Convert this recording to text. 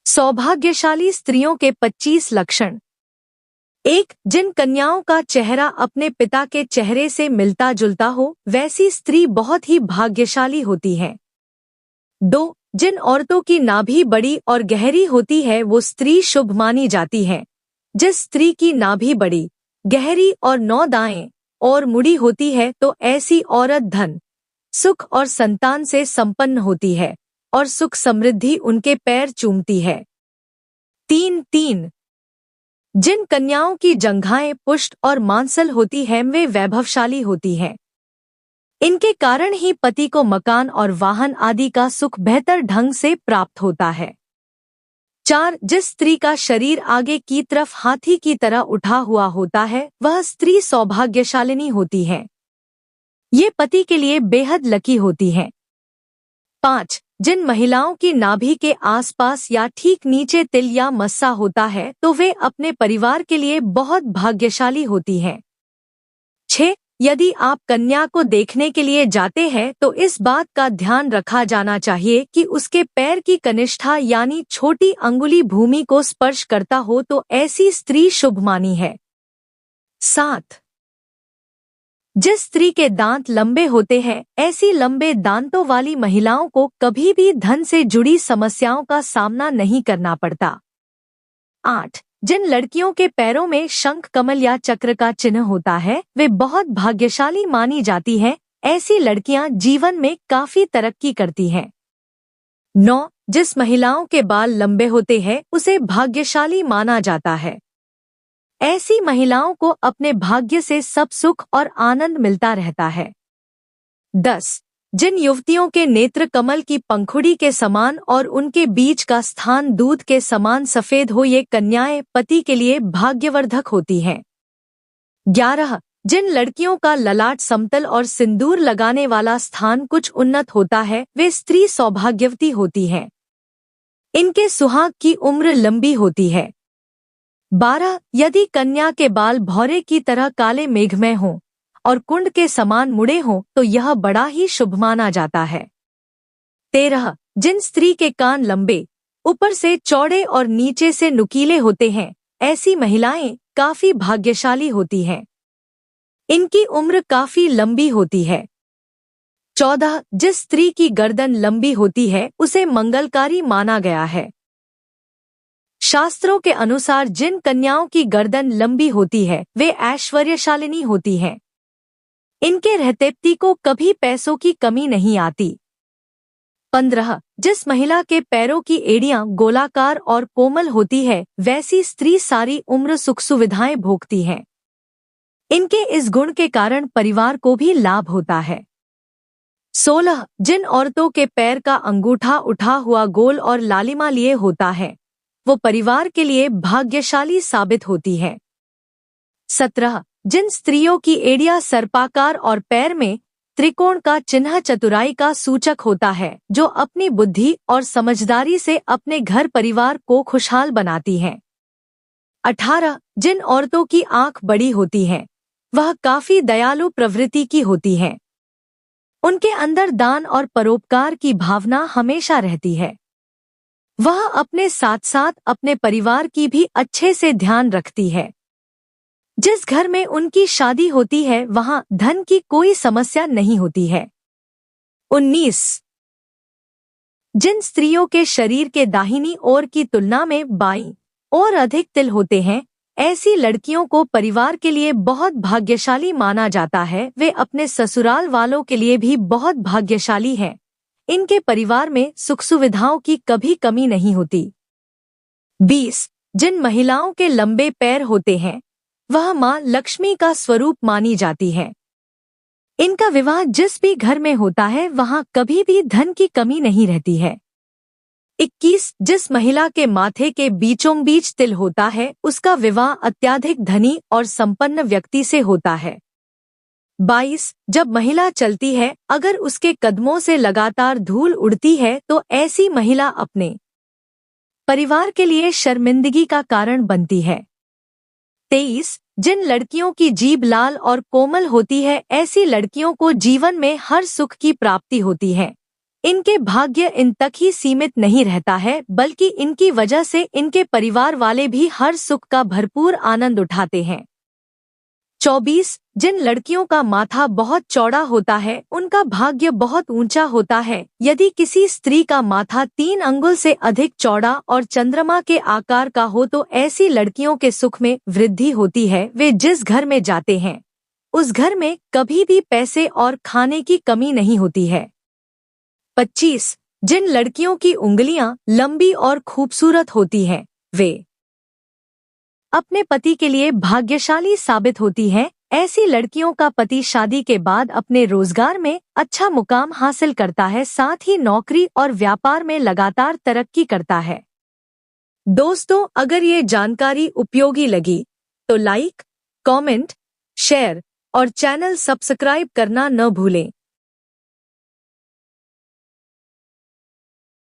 सौभाग्यशाली स्त्रियों के 25 लक्षण। 1. जिन कन्याओं का चेहरा अपने पिता के चेहरे से मिलता जुलता हो, वैसी स्त्री बहुत ही भाग्यशाली होती है। 2. जिन औरतों की नाभि बड़ी और गहरी होती है, वो स्त्री शुभ मानी जाती है। जिस स्त्री की नाभि बड़ी, गहरी और 9 दाएं और मुड़ी होती है, तो ऐसी औरत धन, सुख और संतान से संपन्न होती है और सुख समृद्धि उनके पैर चूमती है। 3. जिन कन्याओं की जंघाएं पुष्ट और मांसल होती हैं, वे वैभवशाली होती हैं। इनके कारण ही पति को मकान और वाहन आदि का सुख बेहतर ढंग से प्राप्त होता है। 4. जिस स्त्री का शरीर आगे की तरफ हाथी की तरह उठा हुआ होता है, वह स्त्री सौभाग्यशालिनी होती है। ये पति के लिए बेहद लकी होती है। 5. जिन महिलाओं की नाभि के आसपास या ठीक नीचे तिल या मस्सा होता है, तो वे अपने परिवार के लिए बहुत भाग्यशाली होती हैं। 6. यदि आप कन्या को देखने के लिए जाते हैं, तो इस बात का ध्यान रखा जाना चाहिए कि उसके पैर की कनिष्ठा यानी छोटी अंगुली भूमि को स्पर्श करता हो, तो ऐसी स्त्री शुभ मानी है। 7. जिस स्त्री के दांत लंबे होते हैं, ऐसी लंबे दांतों वाली महिलाओं को कभी भी धन से जुड़ी समस्याओं का सामना नहीं करना पड़ता। 8. जिन लड़कियों के पैरों में शंख कमल या चक्र का चिन्ह होता है, वे बहुत भाग्यशाली मानी जाती हैं। ऐसी लड़कियां जीवन में काफी तरक्की करती हैं। 9. जिस महिलाओं के बाल लंबे होते हैं, उसे भाग्यशाली माना जाता है। ऐसी महिलाओं को अपने भाग्य से सब सुख और आनंद मिलता रहता है। 10. जिन युवतियों के नेत्र कमल की पंखुड़ी के समान और उनके बीच का स्थान दूध के समान सफेद हो, ये कन्याएं पति के लिए भाग्यवर्धक होती हैं। 11. जिन लड़कियों का ललाट समतल और सिंदूर लगाने वाला स्थान कुछ उन्नत होता है, वे स्त्री सौभाग्यवती होती हैं। इनके सुहाग की उम्र लंबी होती है। 12. यदि कन्या के बाल भौरे की तरह काले मेघमय हों और कुंड के समान मुड़े हों, तो यह बड़ा ही शुभ माना जाता है। 13. जिन स्त्री के कान लंबे, ऊपर से चौड़े और नीचे से नुकीले होते हैं, ऐसी महिलाएं काफी भाग्यशाली होती हैं। इनकी उम्र काफी लंबी होती है। 14. जिस स्त्री की गर्दन लंबी होती है, उसे मंगलकारी माना गया है। शास्त्रों के अनुसार जिन कन्याओं की गर्दन लंबी होती है, वे ऐश्वर्यशालिनी होती हैं। इनके रहते पति को कभी पैसों की कमी नहीं आती। 15. जिस महिला के पैरों की एड़ियां गोलाकार और कोमल होती है, वैसी स्त्री सारी उम्र सुख सुविधाएं भोगती है। इनके इस गुण के कारण परिवार को भी लाभ होता है। 16. जिन औरतों के पैर का अंगूठा उठा हुआ गोल और लालिमा लिए होता है, वो परिवार के लिए भाग्यशाली साबित होती है। 17. जिन स्त्रियों की एड़ियां सर्पाकार और पैर में त्रिकोण का चिन्ह चतुराई का सूचक होता है, जो अपनी बुद्धि और समझदारी से अपने घर परिवार को खुशहाल बनाती हैं। 18. जिन औरतों की आंख बड़ी होती है, वह काफी दयालु प्रवृत्ति की होती हैं। उनके अंदर दान और परोपकार की भावना हमेशा रहती है। वह अपने साथ साथ अपने परिवार की भी अच्छे से ध्यान रखती है। जिस घर में उनकी शादी होती है, वहां धन की कोई समस्या नहीं होती है। 19. जिन स्त्रियों के शरीर के दाहिनी ओर की तुलना में बाईं ओर अधिक तिल होते हैं, ऐसी लड़कियों को परिवार के लिए बहुत भाग्यशाली माना जाता है। वे अपने ससुराल वालों के लिए भी बहुत भाग्यशाली हैं। इनके परिवार में सुख सुविधाओं की कभी कमी नहीं होती। 20. जिन महिलाओं के लंबे पैर होते हैं, वह मां लक्ष्मी का स्वरूप मानी जाती है। इनका विवाह जिस भी घर में होता है, वहां कभी भी धन की कमी नहीं रहती है। 21. जिस महिला के माथे के बीचों बीच तिल होता है, उसका विवाह अत्यधिक धनी और संपन्न व्यक्ति से होता है। 22. जब महिला चलती है, अगर उसके कदमों से लगातार धूल उड़ती है, तो ऐसी महिला अपने परिवार के लिए शर्मिंदगी का कारण बनती है। 23. जिन लड़कियों की जीभ लाल और कोमल होती है, ऐसी लड़कियों को जीवन में हर सुख की प्राप्ति होती है। इनके भाग्य इन तक ही सीमित नहीं रहता है, बल्कि इनकी वजह से इनके परिवार वाले भी हर सुख का भरपूर आनंद उठाते हैं। 24 जिन लड़कियों का माथा बहुत चौड़ा होता है उनका भाग्य बहुत ऊंचा होता है। यदि किसी स्त्री का माथा 3 अंगुल से अधिक चौड़ा और चंद्रमा के आकार का हो तो ऐसी लड़कियों के सुख में वृद्धि होती है। वे जिस घर में जाते हैं उस घर में कभी भी पैसे और खाने की कमी नहीं होती है। 25 जिन लड़कियों की उंगलियां लंबी और खूबसूरत होती हैं वे अपने पति के लिए भाग्यशाली साबित होती हैं। ऐसी लड़कियों का पति शादी के बाद अपने रोजगार में अच्छा मुकाम हासिल करता है, साथ ही नौकरी और व्यापार में लगातार तरक्की करता है। दोस्तों, अगर ये जानकारी उपयोगी लगी तो लाइक, कमेंट, शेयर और चैनल सब्सक्राइब करना न भूलें।